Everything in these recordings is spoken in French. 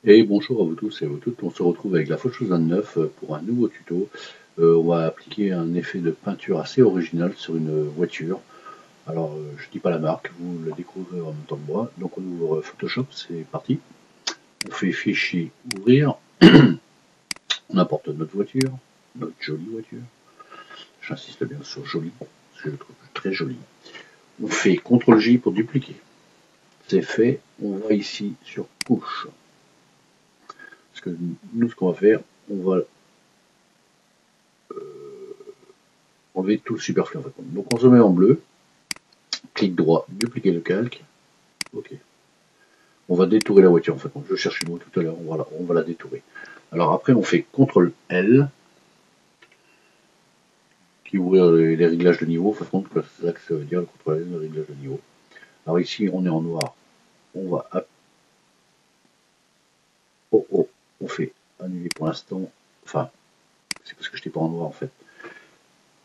Et bonjour à vous tous et à vous toutes, on se retrouve avec la Photoshop 29 pour un nouveau tuto. On va appliquer un effet de peinture assez original sur une voiture. Alors je dis pas la marque, vous le découvrirez en même temps que moi. Donc on ouvre Photoshop, c'est parti. On fait fichier, ouvrir, on importe notre voiture, notre jolie voiture. J'insiste bien sur jolie, parce que je le trouve très jolie. On fait CTRL-J pour dupliquer. C'est fait, on va ici sur couche. Parce que nous ce qu'on va faire, on va enlever tout le superflu en fait. Donc on se met en bleu, clic droit, dupliquer le calque, ok. On va détourer la voiture en fait. Je cherchais le mot tout à l'heure, voilà, on va la détourer. Alors après on fait CTRL L, qui ouvre les réglages de niveau, c'est ça que ça veut dire le CTRL L, le réglage de niveau. Alors ici on est en noir, on va on fait annuler pour l'instant, enfin c'est parce que je n'étais pas en noir en fait.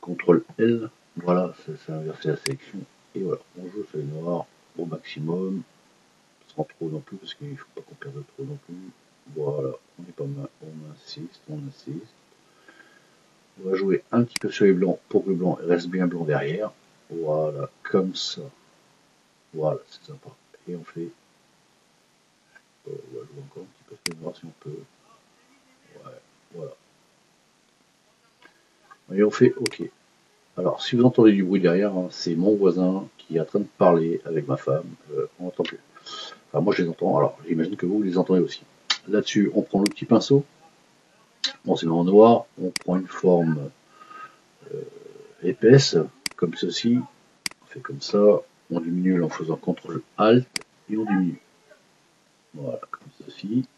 CTRL L, voilà, ça a inversé la sélection, et voilà, on joue sur les noirs au maximum, sans trop non plus, parce qu'il ne faut pas qu'on perde trop non plus. Voilà, on est pas mal, on insiste, on insiste. On va jouer un petit peu sur les blancs pour que le blanc reste bien blanc derrière. Voilà, comme ça. Voilà, c'est sympa. Et on fait, on va jouer encore un petit peu sur les noirs si on peut. Ouais, voilà. Et on fait OK. Alors, si vous entendez du bruit derrière, hein, c'est mon voisin qui est en train de parler avec ma femme. On n'entend plus. Enfin, moi je les entends, alors j'imagine que vous les entendez aussi. Là-dessus, on prend le petit pinceau, on se met en noir, on prend une forme épaisse, comme ceci, on fait comme ça, on diminue en faisant CTRL ALT et on diminue. Voilà, comme ceci.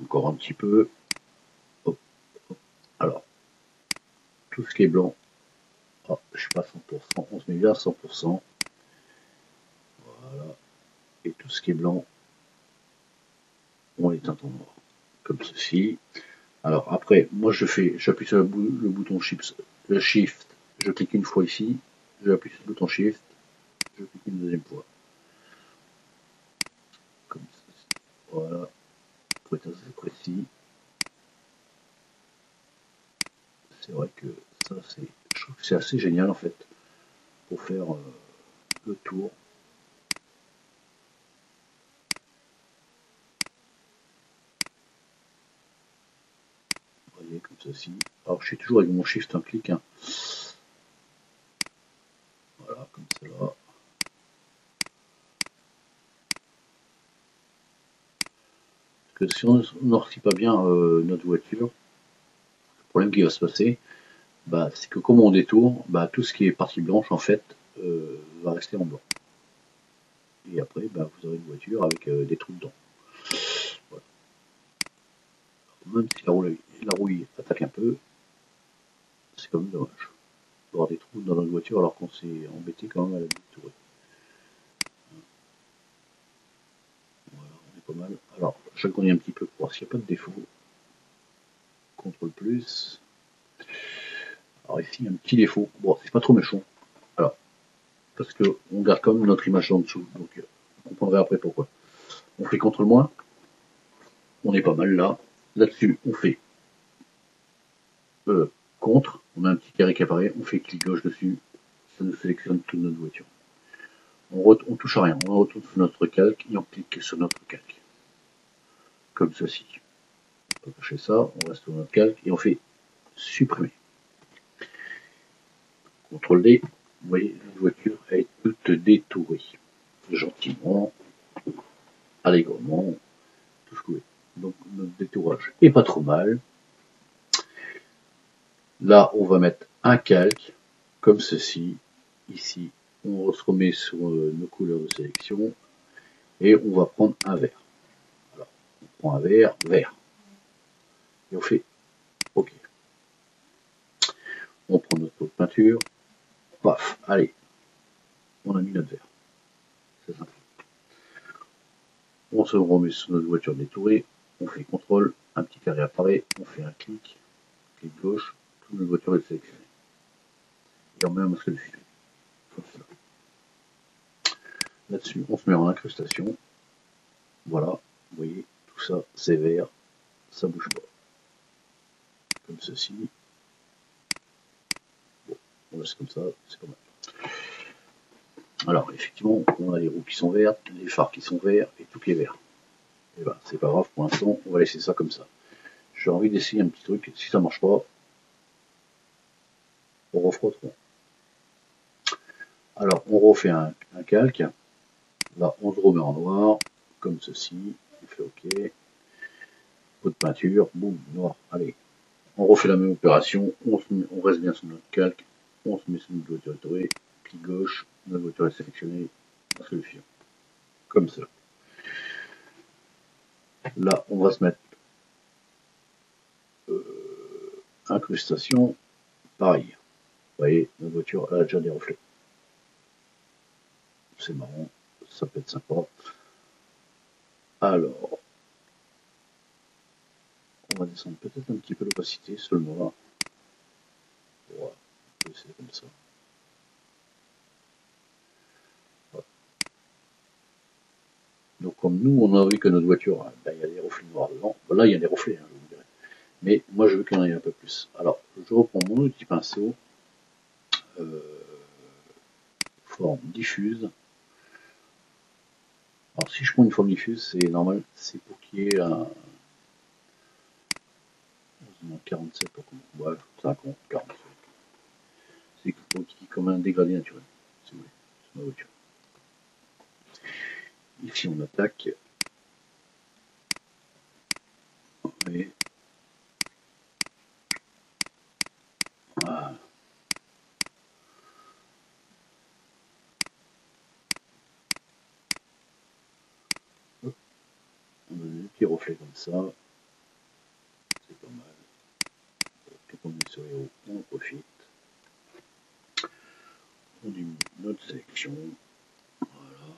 Encore un petit peu. Hop, hop. Alors, tout ce qui est blanc, oh, je suis pas à 100%, on se met bien à 100%. Voilà. Et tout ce qui est blanc, on l'éteint en noir. Comme ceci. Alors après, moi j'appuie sur le bouton Shift, je clique une fois ici, j'appuie sur le bouton Shift, je clique une deuxième fois. Comme ça. Voilà, pour être assez précis. C'est vrai que ça je trouve que c'est assez génial en fait, pour faire le tour. Vous voyez, comme ceci. Alors je suis toujours avec mon Shift, un clic. Hein. Voilà, comme cela. Parce que si on n'ortit pas bien notre voiture, le problème qui va se passer, bah, c'est que comme on détourne, bah, tout ce qui est partie blanche en fait va rester en blanc. Et après, bah, vous aurez une voiture avec des trous dedans. Voilà. Même si la rouille attaque un peu, c'est quand même dommage d'avoir des trous dans notre voiture alors qu'on s'est embêté quand même à la détourer. Voilà, on est pas mal. Alors, je connais un petit peu pour voir s'il n'y a pas de défaut. CTRL plus. Alors ici, il y a un petit défaut. Bon, c'est pas trop méchant. Alors, parce qu'on garde quand même notre image en dessous. Donc, vous comprendrez après pourquoi. On fait CTRL moins. On est pas mal là. Là-dessus, on fait contre. On a un petit carré qui apparaît. On fait clic gauche dessus. Ça nous sélectionne toute notre voiture. On touche à rien. On retourne sur notre calque et on clique sur notre calque. Comme ceci. On peut cacher ça. On reste sur notre calque et on fait supprimer. CTRL D. Vous voyez, la voiture est toute détourée. Gentiment, allègrement, tout ce que vous voulez. Donc notre détourage est pas trop mal. Là, on va mettre un calque, comme ceci. Ici, on se remet sur nos couleurs de sélection et on va prendre un vert. Alors, on prend un vert, vert. Et on fait OK. On prend notre pot de peinture. Paf, allez, on a mis notre vert. C'est simple. On se remet sur notre voiture détourée. On fait CTRL, un petit carré apparaît, on fait un clic gauche, toute notre voiture est sélectionnée. Et on met un masque de filet. Comme ça. Là-dessus, on se met en incrustation. Voilà, vous voyez, tout ça c'est vert, ça bouge pas. Comme ceci. Bon, on laisse comme ça, c'est pas mal. Alors, effectivement, on a les roues qui sont vertes, les phares qui sont verts et tout qui est vert. Et ben, c'est pas grave, pour l'instant, on va laisser ça comme ça. J'ai envie d'essayer un petit truc, si ça marche pas, on refera autrement. Alors, on refait un calque. Là, on se remet en noir, comme ceci. On fait OK. Pot de peinture, boum, noir. Allez, on refait la même opération. On reste bien sur notre calque. On se met sur notre voiture étoilée. Clic gauche, notre voiture est sélectionnée. On se le file. Comme ça. Là, on va se mettre incrustation. Pareil. Vous voyez, notre voiture elle a déjà des reflets. C'est marrant. Ça peut être sympa. Alors, on va descendre peut-être un petit peu l'opacité seulement. Voilà, on peut essayer comme ça. Voilà. Donc comme nous, on a vu que notre voiture, ben, il y a des reflets noirs dedans. Ben, là, il y a des reflets, hein, je vous dirais. Mais moi, je veux qu'il y en ait un peu plus. Alors, je reprends mon petit pinceau. Forme diffuse. Alors, si je prends une forme diffuse, c'est normal. C'est pour qu'il y ait un... 47, ouais, 50, 47. C'est comme un dégradé naturel, si vous voulez, sur ma voiture. Ici, on attaque. Et voilà. Hop. On a des petits reflets comme ça. C'est pas mal. Tout on est sur les hauts, on en profite. On diminue notre sélection. Voilà.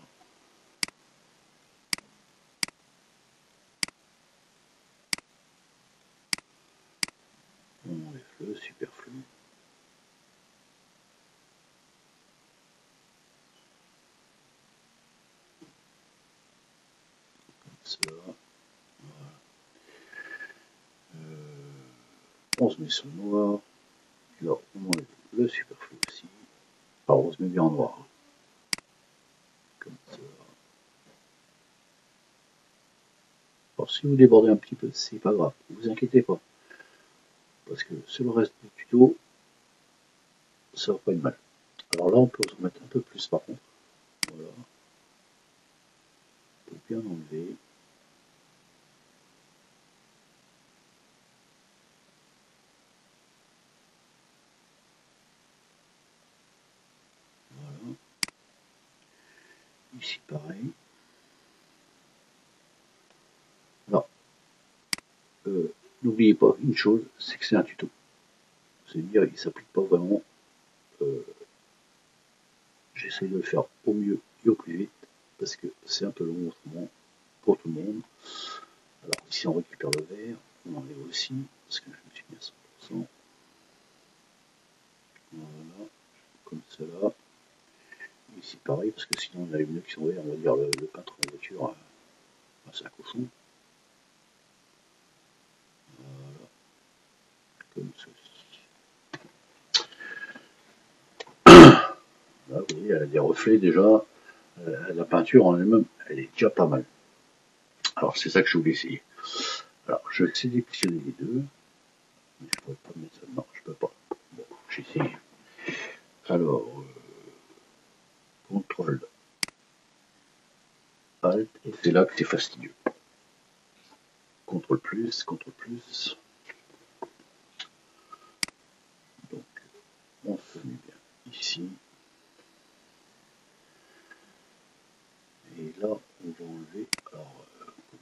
On enlève le superflu. Comme ça. Voilà. On se met sur le noir. Là, on enlève le superflu aussi. Alors, on se met bien en noir. Comme ça. Alors, si vous débordez un petit peu, c'est pas grave. Ne vous inquiétez pas. Parce que sur le reste du tuto, ça va pas être mal. Alors là, on peut se remettre un peu plus par contre. Voilà. Pour bien enlever. Voilà. Ici, pareil. Alors, n'oubliez pas une chose, c'est que c'est un tuto. C'est-à-dire, il ne s'applique pas vraiment. J'essaye de le faire au mieux et au plus vite, parce que c'est un peu long autrement pour tout le monde. Alors, ici, on récupère le verre, on enlève aussi, parce que je me suis mis à 100%. Voilà, comme cela. Ici, pareil, parce que sinon, on a les pneus qui sont verts, on va dire le peintre en voiture, c'est un cochon. Voilà, comme ceci. Là, vous voyez, elle a des reflets déjà. La peinture en elle-même, elle est déjà pas mal. Alors, c'est ça que je voulais essayer. Alors, je vais sélectionner les deux. Mais je pourrais pas mettre ça. Non, je peux pas. Bon, j'essaye. Alors, contrôle Alt, et c'est là que c'est fastidieux. Contrôle plus, contrôle plus. Donc, on se met bien ici. Et là, on va enlever. Alors,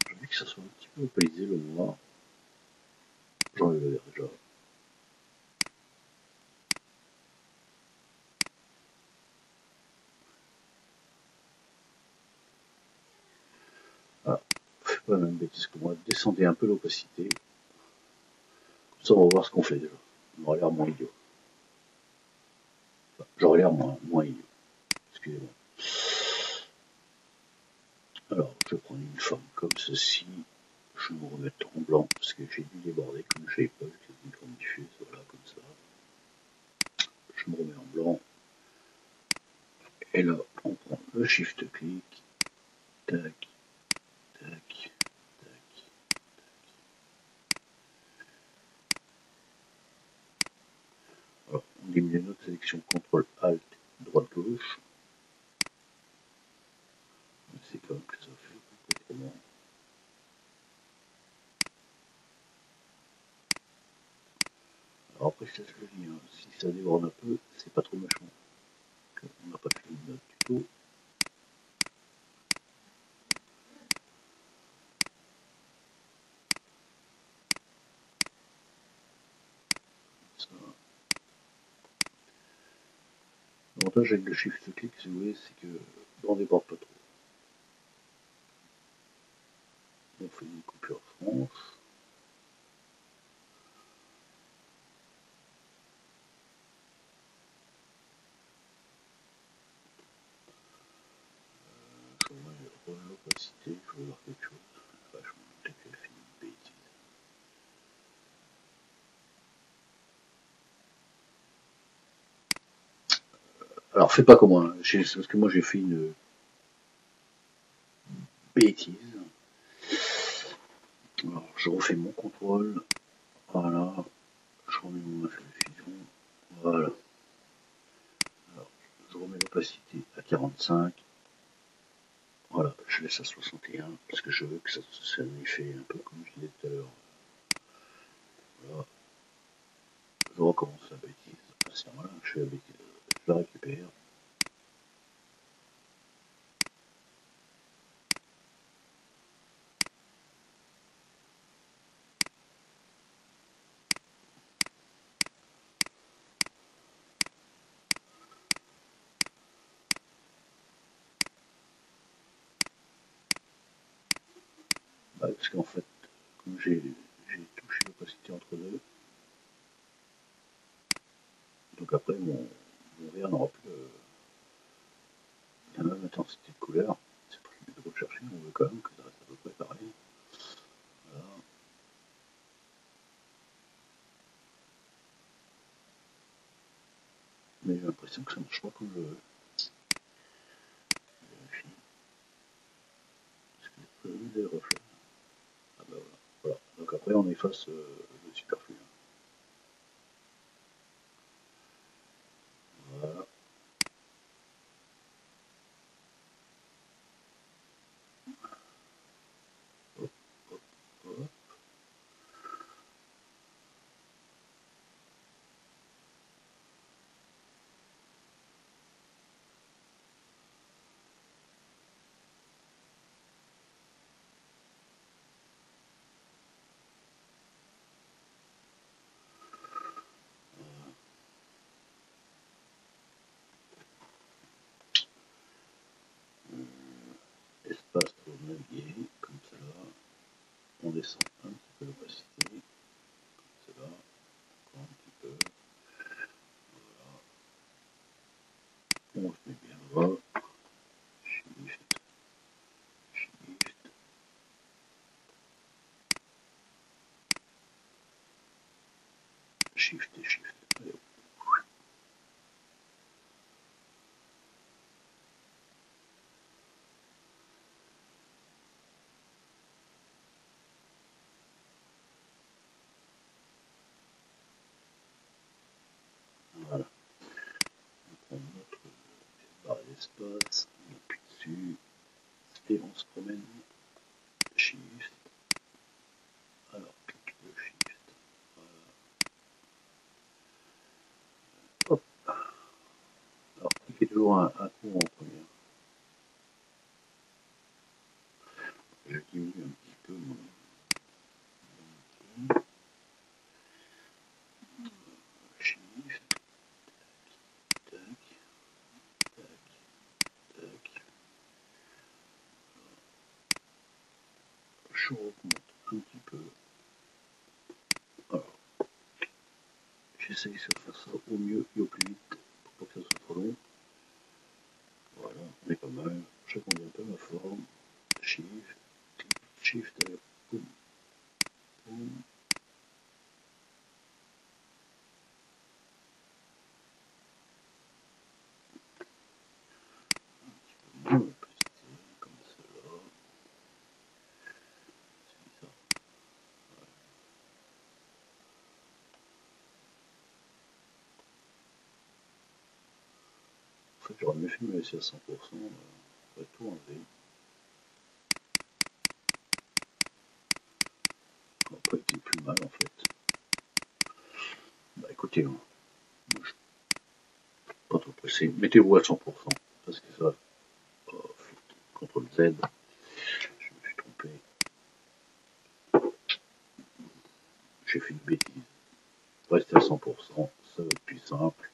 j'ai envie que ça soit un petit peu opalisé le noir. J'enlève le vert déjà. Voilà. Faites pas la même bêtise que moi. Descendez un peu l'opacité. Comme ça, on va voir ce qu'on fait déjà. On aura l'air moins idiot. Enfin, j'aurais l'air moins idiot. Excusez-moi. Alors, je vais prendre une forme comme ceci. Je vais me remettre en blanc parce que j'ai dû déborder comme je ne savais pas, c'est une forme diffuse, voilà, comme ça. Je me remets en blanc. Et là, on prend le shift clic. Tac, tac, tac. Alors, on diminue notre sélection CTRL ALT, droite gauche. C'est quand même que ça fait complètement. Alors après, c'est ce que je dis, hein. Si ça déborde un peu, c'est pas trop méchant. On n'a pas fini notre tuto. L'avantage avec le shift clic, si vous voulez, c'est que on déborde pas trop. On fait une coupure franche. Je remets l'opacité, je veux voir quelque chose. Enfin, je me doutais qu'elle fait une bêtise. Alors, fais pas comme moi, hein. Parce que moi j'ai fait une bêtise. Alors, je refais mon contrôle. Voilà. Je remets mon effet de fusion. Voilà. Alors, je remets l'opacité à 45. Voilà, je laisse à 61 parce que je veux que ça soit un effet un peu comme je disais tout à l'heure. Voilà. Je recommence la bêtise. À ce moment-là, je fais la bêtise. Je la récupère. Bah, parce qu'en fait, comme j'ai touché l'opacité entre deux, donc après mon verre n'aura plus la même intensité de couleur. C'est pas le but de rechercher, on veut quand même que ça reste à peu près pareil. Voilà. Mais j'ai l'impression que ça ne marche pas comme je veux. Je vérifie. Est-ce que j'ai prévu des reflets? Ah bah voilà. Voilà. Donc après on efface le superflu. Voilà. Hop, hop, hop. Espace pour naviguer, comme cela. On descend un petit peu l'opacité, comme cela. Encore un petit peu. Voilà. On se met bien droit. Shift, shift, shift et shift. Allez, voilà. On prend notre barre d'espace, on appuie dessus et on se promène. Shift. Alors, clic de shift. Voilà. Hop. Alors, cliquez toujours un coup en premier. Je diminue un petit peu mon shift. Tac, tac, tac. Je augmente un petit peu. Alors, j'essaye de faire ça au mieux et au plus vite pour pas que ça soit trop long. Voilà, on est pas mal. Je conviens un peu ma forme. fait, j'aurais mieux fait de me laisser à 100%, j'aurais tout enlevé. Ça n'a pas été plus mal en fait. Bah écoutez, moi, je suis pas trop pressé. Mettez-vous à 100%, parce que ça, CTRL Z, je me suis trompé. J'ai fait une bêtise. Restez à 100%, ça va être plus simple.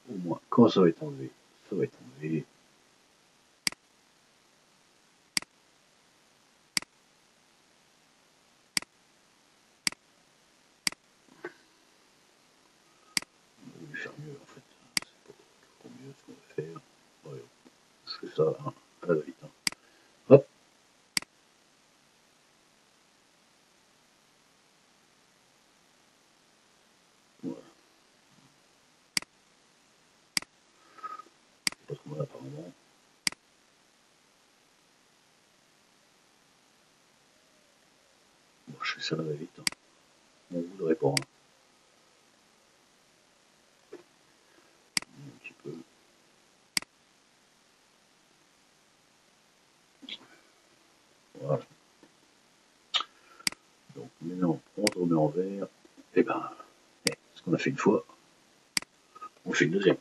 Au moins, quand ça va être enlevé, ça va être enlevé. On va faire mieux en fait. C'est pas trop mieux ce qu'on va faire. Ouais, je fais ça hein, à la vite. Hein. Hop. Voilà. Pas trop mal apparemment. Bon, je fais ça à la vite. Hein. On voudrait pas. Hein. Un petit peu. Voilà. Donc maintenant, on se remet en vert. Et ben, ce qu'on a fait une fois, on fait une deuxième.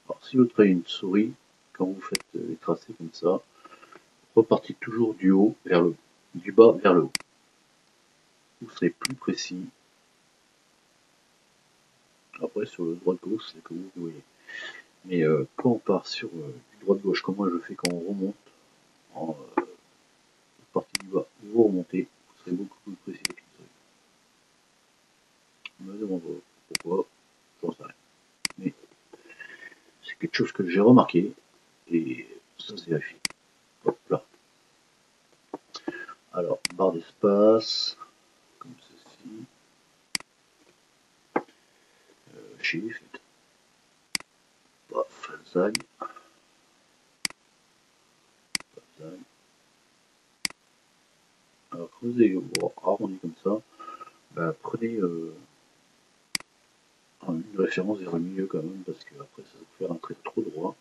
Alors, si vous travaillez une souris, quand vous faites les tracés comme ça, repartez toujours du haut vers le haut, du bas vers le haut. Vous serez plus précis. Après, sur le droite-gauche, c'est comme vous voyez. Mais quand on part sur du droite-gauche, comme moi je fais quand on remonte, en partie du bas, vous remontez, vous serez beaucoup plus précis avec une souris. Me demande pourquoi, j'en sais rien. Mais c'est quelque chose que j'ai remarqué, et ça se vérifie. Hop là. Alors, barre d'espace, comme ceci, shift, paf, zag, zag. Alors, quand vous avez arrondi comme ça, bah, prenez une référence vers le milieu quand même, parce que après ça va vous faire un trait trop droit.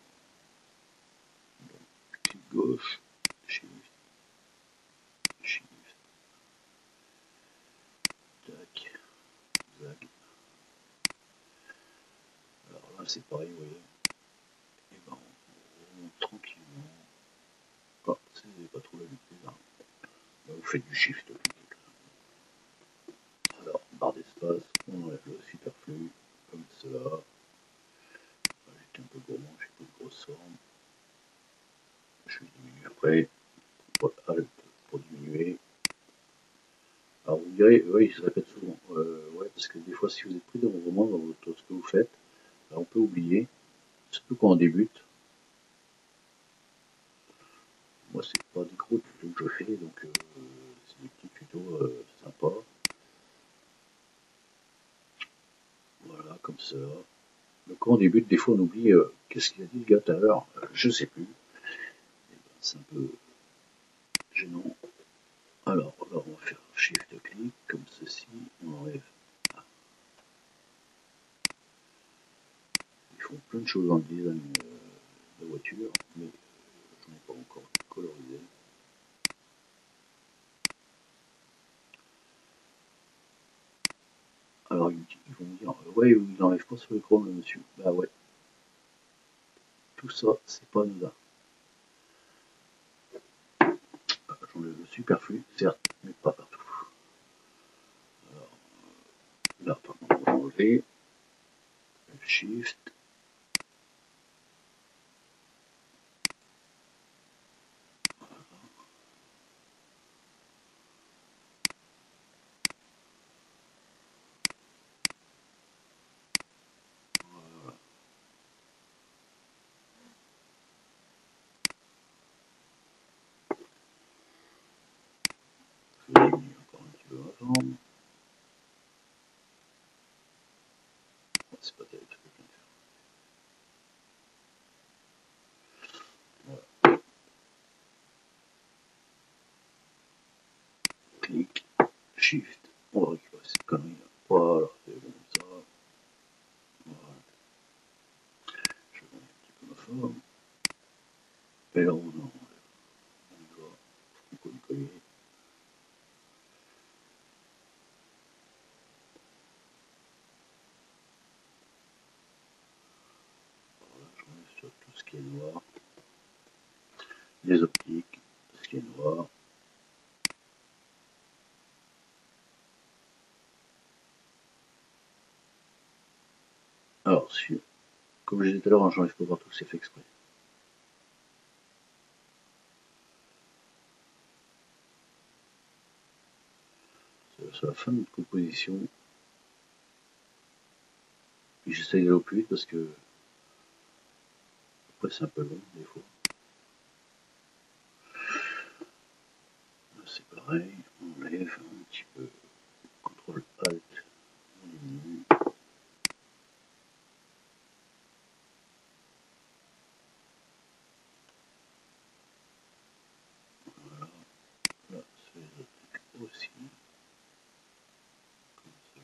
Donc, clic gauche, shift, shift, tac, zag. Alors là c'est pareil, vous voyez. Et ben on remonte tranquillement. Ah, c'est pas trop l'habitude. Hein. Là, vous faites du shift. Alors, barre d'espace, on enlève le superflu, comme cela. J'étais un peu gourmand, j'ai peu de grosse forme. Je diminue après. Alt pour diminuer. Alors vous direz, oui, il se répète souvent. Ouais, parce que des fois, si vous êtes pris dans vos moments, dans ce que vous faites, on peut oublier, surtout quand on débute. Moi, c'est pas des gros tutos que je fais, donc c'est des petits tutos sympas. Voilà, comme ça. Donc quand on débute, des fois, on oublie qu'est-ce qu'il a dit le gars tout à l'heure. Je sais plus. Ben, c'est un peu gênant. Alors, on va faire shift-clic, comme ceci. On enlève. Ils font plein de choses dans le design de voiture, mais je n'ai pas encore colorisé. Alors ils vont me dire, ouais, il n'enlève pas sur le chrome le monsieur. Bah ouais. Tout ça, c'est pas anodin. J'enlève le superflu, certes, mais pas partout. Alors, là, par contre, on va enlever le shift. Shift, on va récupérer cette connerie là. Voilà, c'est bon ça. Voilà. Je vais mettre un petit peu ma forme. Et là on y va. Coller. Voilà, je remets sur tout ce qui est noir. Les optiques, tout ce qui est noir. Alors, si, comme je disais tout à l'heure, j'enlève pas partout, c'est fait exprès. C'est la fin de notre composition. Puis j'essaye d'aller au plus vite parce que après c'est un peu long des fois. Là c'est pareil, on enlève un petit peu. CTRL ALT, on diminue. Voilà, là c'est les autres aussi. Comme ça.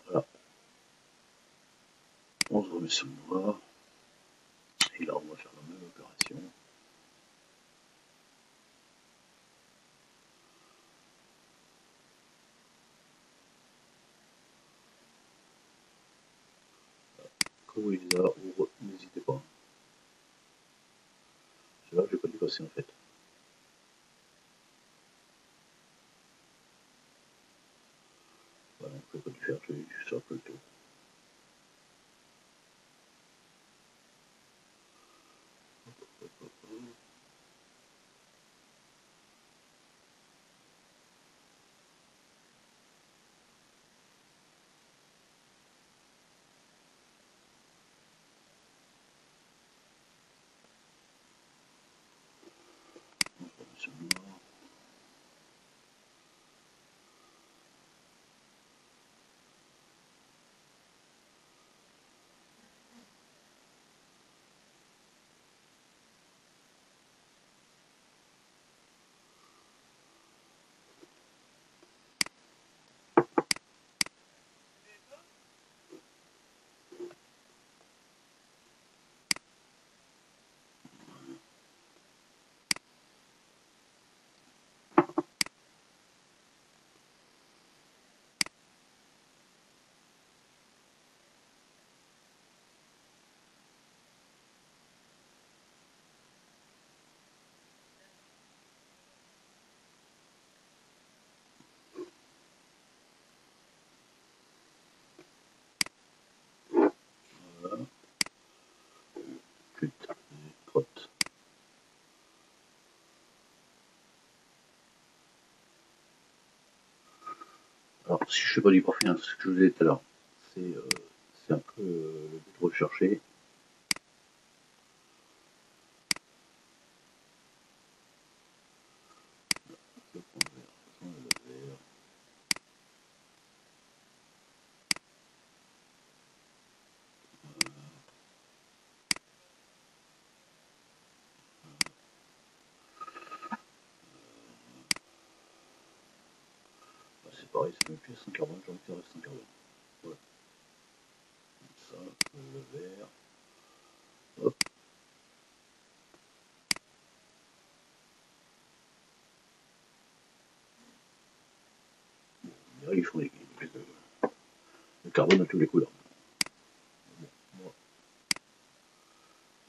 Voilà, on se remet sur le noir. Et là on va faire la même opération. Quand vous voyez là, n'hésitez pas. C'est là que je vais pas dépasser en fait. Voilà, je vais pas du faire, je vais juste un peu le tour. On se remet sur le noir. Voilà, cut, crotte. Alors, si je fais pas du parfait, hein, ce que je vous disais tout à l'heure, c'est un peu le but recherché. Je prends le vert, je prends le vert. Bah, c'est pareil, c'est même plus 140, j'ai envie que ça reste 140. Voilà. Comme ça, le vert. Hop. Là, ils font le carbone à tous les couleurs. Bon, moi,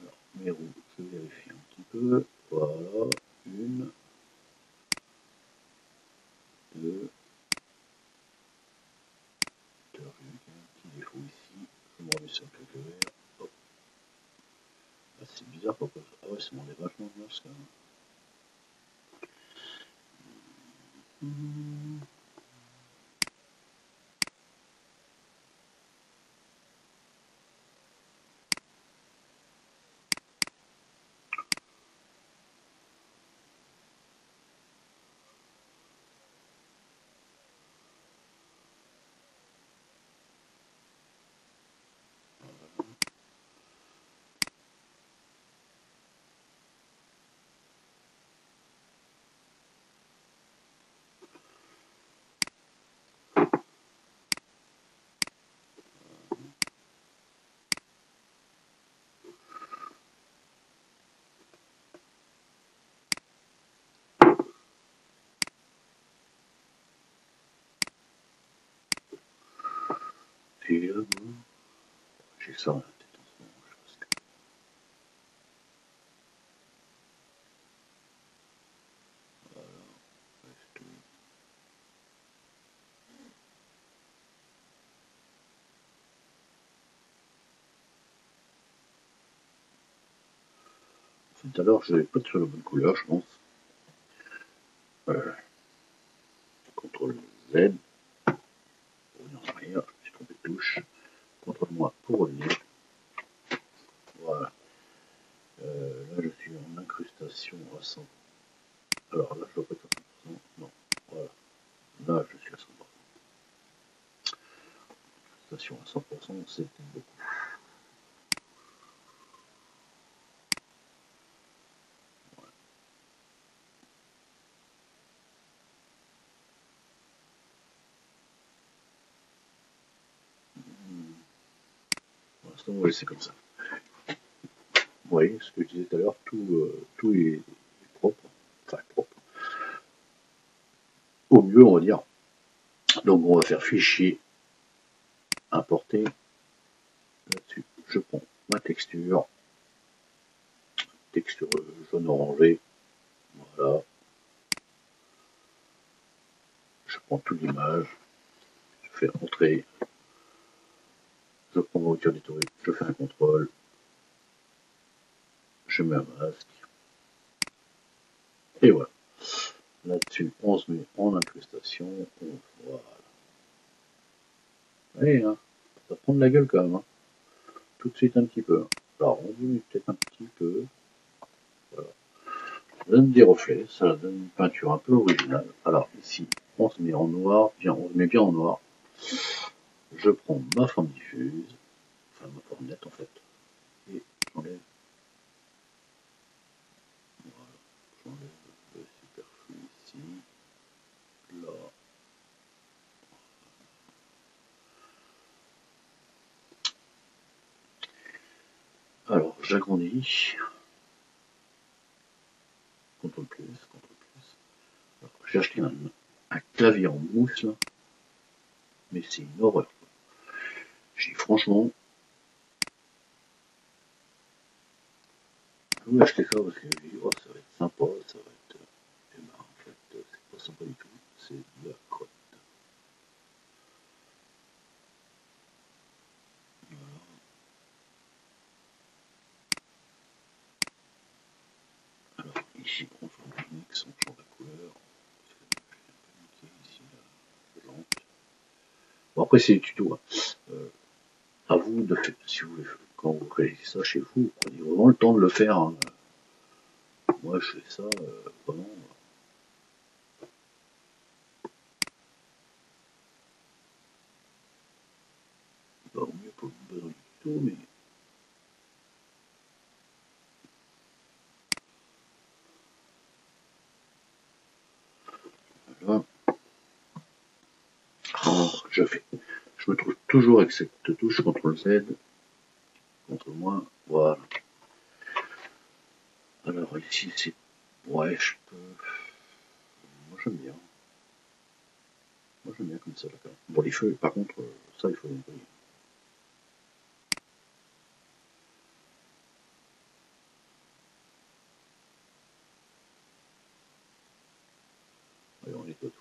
alors, mes roues, je vérifie un petit peu. Voilà, une, deux. J'ai vu qu'il y a un petit défaut ici. Je me remets sur quelques verts. Hop. Ah, c'est bizarre pourquoi. Ah ouais, ça m'en est vachement bien ça. Et là, j'ai ça dans la tête en ce moment. Je pense que... Voilà, ouais, c'est tout. Tout à l'heure, je n'avais pas sur la bonne couleur, je pense. CTRL Z, pour revenir en arrière, je me suis trompé de touche. CTRL moi pour revenir. Voilà. Là, je suis en incrustation à 100. Alors là, je dois pas être à 100%. Non. Voilà. Là, je suis à 100%. Incrustation à 100%, c'est beaucoup. Pour l'instant, on va laisser comme ça. Vous voyez ce que je disais tout à l'heure, tout est propre. Enfin, propre. Au mieux, on va dire. Donc, on va faire fichier, importer. Là-dessus, je prends ma texture jaune orangé. Voilà. Je prends toute l'image. Je fais entrer. Je prends ma hauteur d'étoile. Je fais un contrôle. Je mets un masque. Et voilà. Là-dessus, on se met en incrustation. Voilà. Allez, hein. Ça prend de la gueule quand même. Hein. Tout de suite un petit peu. Alors, on diminue peut-être un petit peu. Voilà. Ça donne des reflets. Ça donne une peinture un peu originale. Alors, ici, on se met en noir. Bien, on se met bien en noir. Je prends ma forme diffuse. Enfin, ma forme nette en fait. Et j'enlève. Voilà. J'enlève le superflu ici. Là. Alors, j'agrandis. CTRL plus, CTRL plus. J'ai acheté un clavier en mousse là. Mais c'est une horreur. J'ai franchement. Je voulais acheter ça parce que j'ai dit, oh, ça va être sympa, ça va être. Et ben, en fait, c'est pas sympa du tout. C'est de la crotte. Voilà. Alors, ici, on change le mix, on change la couleur. Ici, la lampe. Bon, après, c'est du tuto. Hein. À vous de faire, si vous voulez, quand vous réalisez ça chez vous, prenez vraiment le temps de le faire. Hein. Moi, je fais ça vraiment. Pas au mieux pour le besoin du tuto, mais. Voilà. Alors, je me trouve toujours avec cette touche CTRL Z, contre moi, voilà. Alors ici, c'est. Ouais, je peux. Moi, j'aime bien. Moi, j'aime bien comme ça, d'accord. Bon, les feux, par contre, ça, il faut les nettoyer. Allez, on nettoie tout.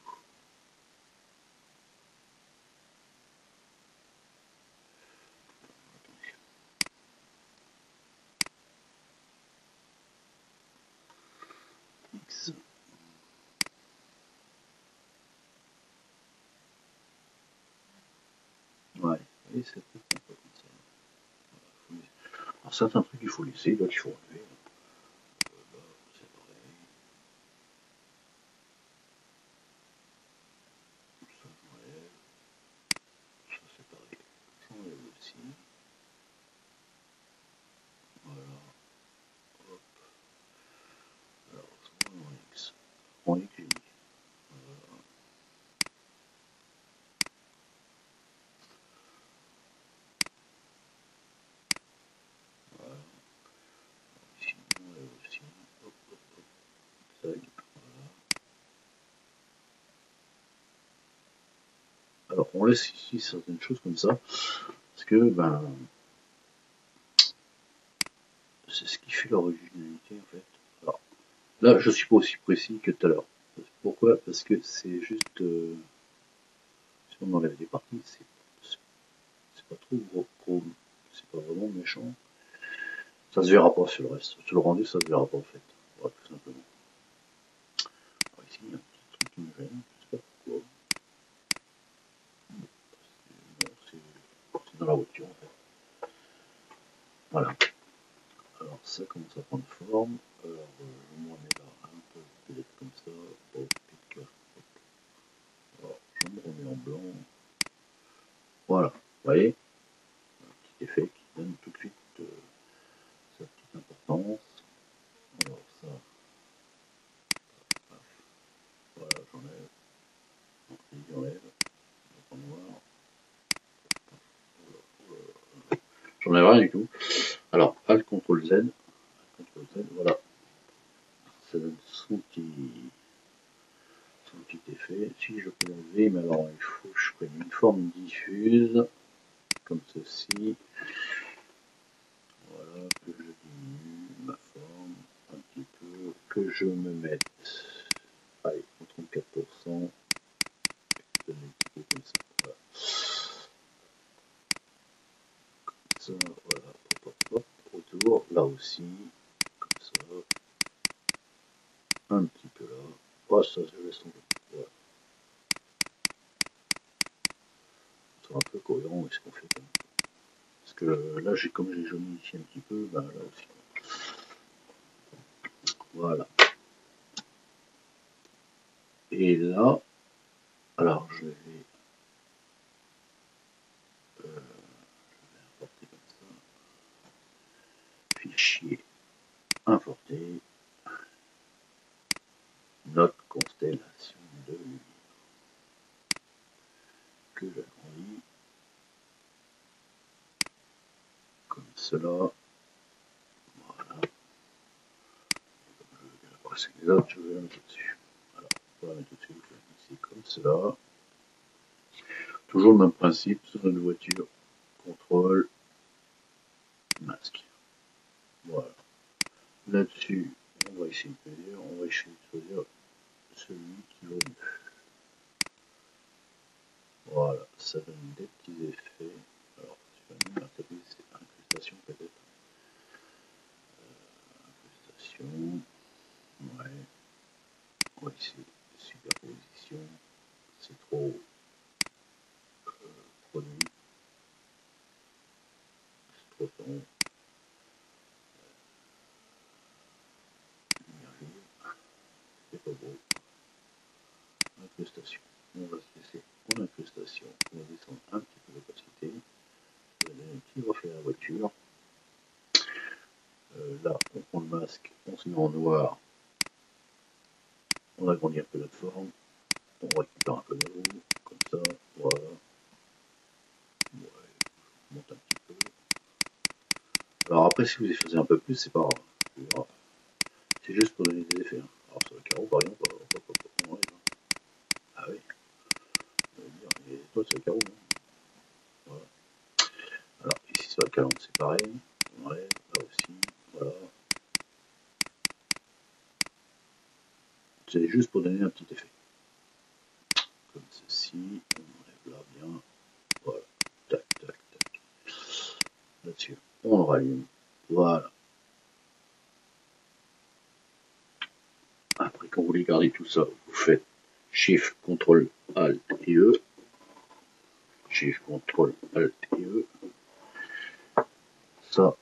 X. Ouais, et c'est peut-être un peu comme ça. Voilà, alors, certains trucs, il faut laisser, d'autres, il faut enlever. Là, c'est pareil. Ça, j'enlève. Ça, c'est pareil. J'enlève aussi. Voilà. Hop. Alors, je mets en X. En X, j'ai mis. Voilà. Voilà. Alors, on laisse ici certaines choses comme ça, parce que ben, c'est ce qui fait l'originalité en fait. Alors, là, je suis pas aussi précis que tout à l'heure. Pourquoi? Parce que c'est juste, si on enlève des parties, c'est pas trop gros, c'est pas vraiment méchant. Ça se verra pas sur le reste. Sur le rendu, ça se verra pas en fait. Voilà, tout simplement. Alors ici, il y a un petit truc qui me gêne, je sais pas pourquoi. C'est dans la voiture en fait. Voilà. Alors ça commence à prendre forme. Alors je m'en mets là un peu peut-être comme ça. Hop, pique. Alors je me remets en blanc. Voilà. Vous voyez, un petit effet qui donne tout de suite sa petite importance. Alors ça, voilà, j'enlève, en noir. J'en ai rien du tout. Alors, Alt CTRL Z, voilà, ça donne son petit effet. Si je peux l'enlever, mais alors il faut que je prenne une forme diffuse, comme ceci. Voilà, que je diminue ma forme un petit peu, que je me mette, allez, en 34%, je donne un petit peu comme ça, voilà. Comme ça, voilà, hop, hop, hop, autour, là aussi, comme ça, un petit peu là, oh, ça je laisse tomber, voilà. C'est un peu cohérent avec ce qu'on fait quand même. Parce que là, comme j'ai jauni ici un petit peu, ben là aussi. Voilà. Et là, alors je vais importer comme ça. Fichier, importer. Notre constellation de lumière. Que j'agrandis. Comme cela. Voilà. Presque les autres, je vais la mettre au-dessus. Alors, on va la mettre au-dessus, je vais la mettre ici comme cela. Toujours le même principe sur une voiture. Contrôle, masque. Voilà. Là-dessus, on va essayer de choisir, celui qui vaut mieux. Voilà, ça donne des petits effets. Alors, tu vas même taper ces incrustations peut-être. Incrustation. Ouais. On va essayer superposition. C'est trop produit. C'est trop ton. Lumière vive. C'est pas beau. Incrustation. On va se laisser en incrustation. On va descendre un petit peu l'opacité. Ça va donner un petit reflet à la voiture. Là, on prend le masque, on se met en noir. On agrandit un peu notre forme. On récupère un peu de roue, comme ça, voilà. Ouais, on monte un petit peu. Alors après, si vous y faisiez un peu plus, c'est pas grave. C'est juste pour donner des effets. Hein. Alors sur le carreau, par exemple, on enlève. Ah oui. On va dire, les étoiles sur le carreau. Hein. Voilà. Alors ici sur la calandre, c'est pareil. On enlève, là aussi. Voilà. C'est juste pour donner un petit effet. Comme ceci. On enlève là bien. Voilà. Tac, tac, tac. Là-dessus, on le rallume. Voilà. Après, quand vous voulez garder tout ça, vous faites Shift, CTRL, Alt et E. Shift, CTRL, Alt et E. Ça,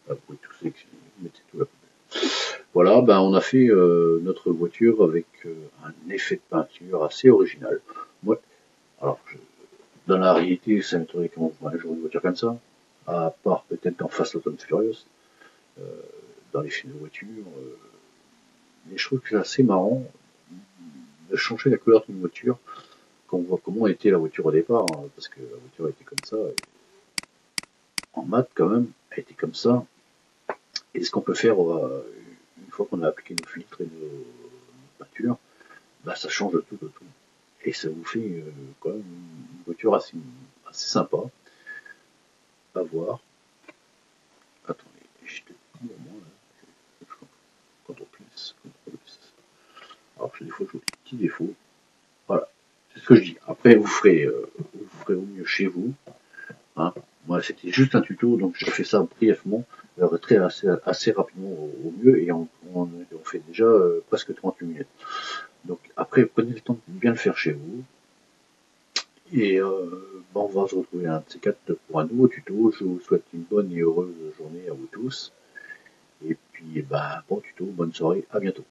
vous pouvez tout sélectionner, vous mettez tout là. Voilà, ben on a fait notre voiture avec un effet de peinture assez original. Moi, alors, dans la réalité, ça m'étonnerait comment on pourrait jouer une voiture comme ça, à part peut-être dans Fast and Furious, dans les films de voiture. Mais je trouve que c'est assez marrant de changer la couleur d'une voiture quand on voit comment était la voiture au départ, hein, parce que la voiture était comme ça, en mat quand même, elle était comme ça. Et ce qu'on peut faire une fois qu'on a appliqué nos filtres et nos peintures, bah, ça change tout de tout. et ça vous fait quand même une voiture assez sympa à voir. Attendez, j'ai peut-être un moment là. Quand on plus. Alors des fois j'ai des petits défauts. Voilà, c'est ce que je dis. Après vous ferez au mieux chez vous. Hein. Moi c'était juste un tuto, donc j'ai fait ça brièvement, assez rapidement au mieux, et on fait déjà presque 38 minutes. Donc après prenez le temps de bien le faire chez vous. Et on va se retrouver un de ces quatre pour un nouveau tuto. Je vous souhaite une bonne et heureuse journée à vous tous. Et puis bon tuto, bonne soirée, à bientôt.